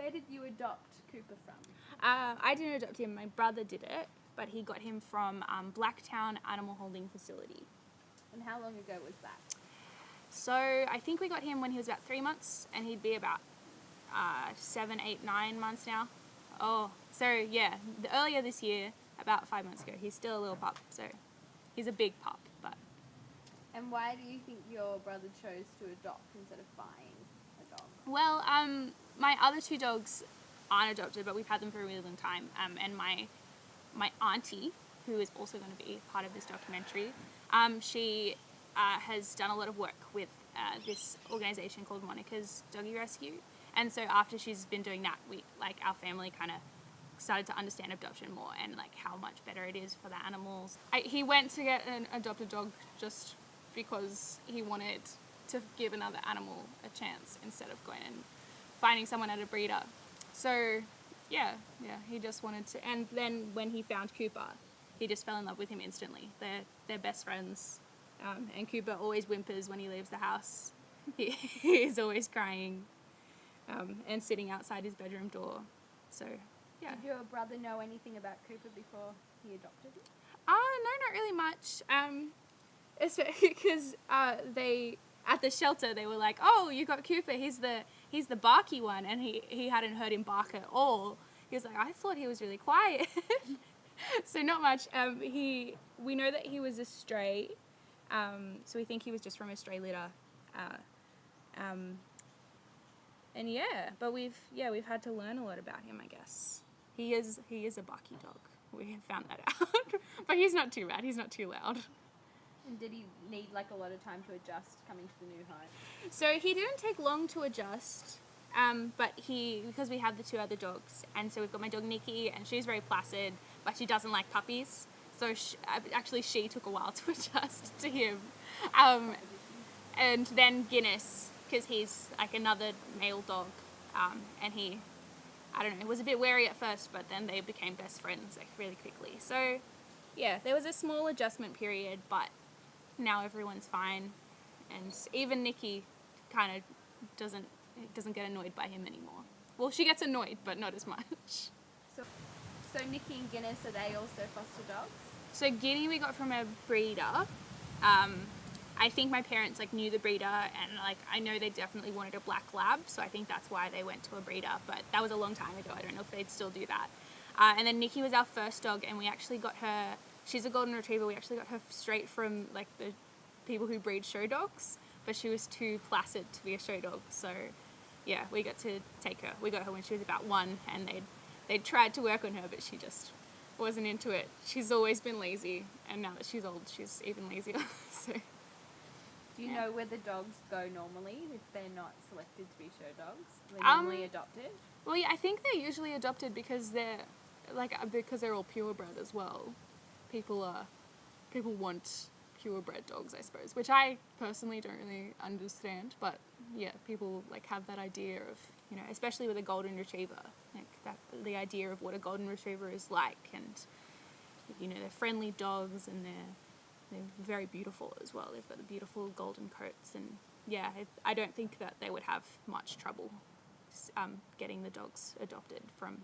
where did you adopt Cooper from? I didn't adopt him. My brother did it, but he got him from Blacktown Animal Holding Facility. And how long ago was that? So I think we got him when he was about 3 months, and he'd be about 7, 8, 9 months now. Oh, so yeah, earlier this year, about 5 months ago. He's still a little pup, so he's a big pup, but. And why do you think your brother chose to adopt instead of buying a dog? Well, my other 2 dogs aren't adopted, but we've had them for a really long time. And my auntie, who is also going to be part of this documentary, she has done a lot of work with this organisation called Monica's Doggy Rescue. And so after she's been doing that, our family kind of started to understand adoption more and how much better it is for the animals. He went to get an adopted dog just because he wanted to give another animal a chance instead of going and finding someone at a breeder. So yeah, he just wanted to. And then when he found Cooper, he just fell in love with him instantly. They're best friends. And Cooper always whimpers when he leaves the house. He is always crying and sitting outside his bedroom door. So yeah. Did your brother know anything about Cooper before he adopted him? No, not really much. Because they at the shelter they were like, "Oh, you got Cooper. He's the barky one," and he hadn't heard him bark at all. He was like, "I thought he was really quiet." So not much. We know that he was a stray. So we think he was just from a stray litter. And yeah, but we've had to learn a lot about him, I guess. He is a barky dog. We have found that out. But he's not too bad. He's not too loud. And did he need a lot of time to adjust coming to the new home? So he didn't take long to adjust, but because we have the 2 other dogs, and so we've got my dog Nikki, and she's very placid, but she doesn't like puppies. So she took a while to adjust to him. And then Guinness, because he's another male dog, and he was a bit wary at first, but then they became best friends really quickly. So yeah, there was a small adjustment period, but now everyone's fine, and even Nikki kind of doesn't get annoyed by him anymore. Well, she gets annoyed, but not as much. So Nikki and Guinness, are they also foster dogs? So Guinea we got from a breeder. I think my parents knew the breeder, and I know they definitely wanted a black lab, so I think that's why they went to a breeder, but that was a long time ago. I don't know if they'd still do that. And then Nikki was our first dog, and we actually got her, she's a golden retriever, we actually got her straight from the people who breed show dogs, but she was too placid to be a show dog, so yeah, we got to take her. We got her when she was about 1, and they'd tried to work on her, but she just wasn't into it. She's always been lazy, and now that she's old, she's even lazier. So do you know where the dogs go normally if they're not selected to be show dogs? Are they normally adopted? Well, yeah, I think they're usually adopted because they're all purebred as well. People want purebred dogs, I suppose, which I personally don't really understand. But yeah, people have that idea of, especially with a golden retriever, the idea of what a golden retriever is like, and they're friendly dogs, and they're very beautiful as well. They've got the beautiful golden coats, and yeah, I don't think that they would have much trouble getting the dogs adopted from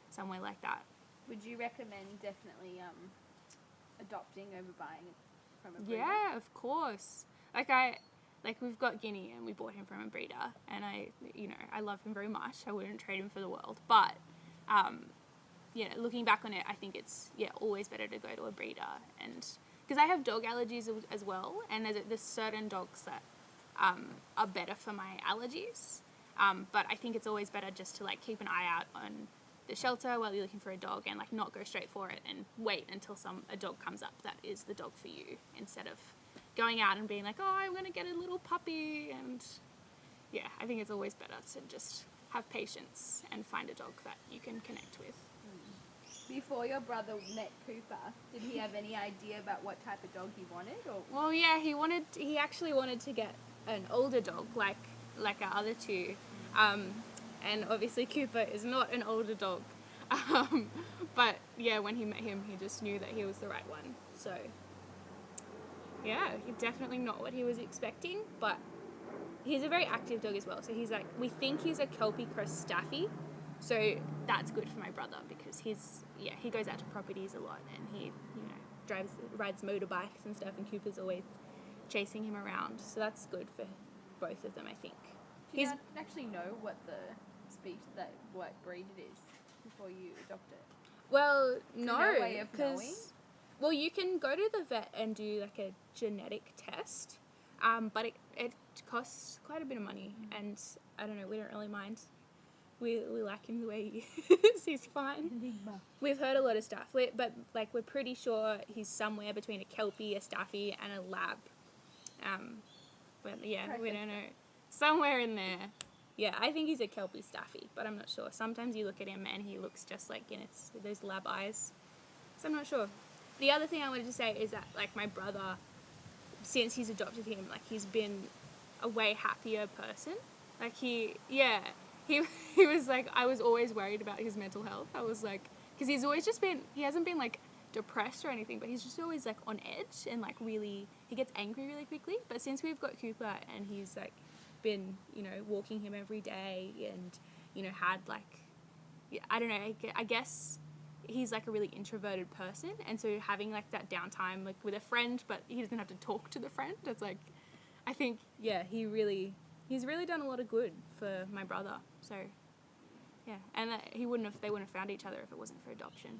somewhere like that. Would you recommend definitely adopting over buying it from a breeder? Yeah, of course. We've got Guinea, and we bought him from a breeder, and I love him very much. I wouldn't trade him for the world, but looking back on it, I think it's always better to go to a breeder, and because I have dog allergies as well, and there's certain dogs that are better for my allergies, but I think it's always better just to keep an eye out on the shelter while you're looking for a dog, and not go straight for it and wait until a dog comes up that is the dog for you, instead of going out and being like, oh, I'm going to get a little puppy. And yeah, I think it's always better to just have patience and find a dog that you can connect with. Before your brother met Cooper, did he have any idea about what type of dog he wanted? Or? Well, yeah, he actually wanted to get an older dog like our other 2. And obviously Cooper is not an older dog. But yeah, when he met him, he just knew that he was the right one. So yeah, definitely not what he was expecting, but he's a very active dog as well. So he's like, we think he's a Kelpie Cross Staffy. So that's good for my brother because he goes out to properties a lot and he, rides motorbikes and stuff, and Cooper's always chasing him around. So that's good for both of them, I think. Do you actually know what what breed it is before you adopt it? Well, no, no way of knowing? because you can go to the vet and do like a genetic test, but it costs quite a bit of money, and I don't know, we don't really mind. We like him the way he is. He's fine. We've heard a lot of stuff, but we're pretty sure he's somewhere between a Kelpie, a Staffy, and a Lab. But yeah, Perfect. we don't know. Somewhere in there. Yeah, I think he's a Kelpie Staffy, but I'm not sure. Sometimes you look at him and he looks just like Guinness with those lab eyes. So I'm not sure. The other thing I wanted to say is that my brother, since he's adopted him, he's been a way happier person. He was like, I was always worried about his mental health. I was like, because he's always he hasn't been depressed or anything, but he's just always on edge and really, he gets angry really quickly. But since we've got Cooper and he's been, walking him every day and, had I don't know, I guess he's a really introverted person. And so having that downtime with a friend, but he doesn't have to talk to the friend. It's I think, yeah, he's really done a lot of good for my brother. So, yeah, and they wouldn't have found each other if it wasn't for adoption.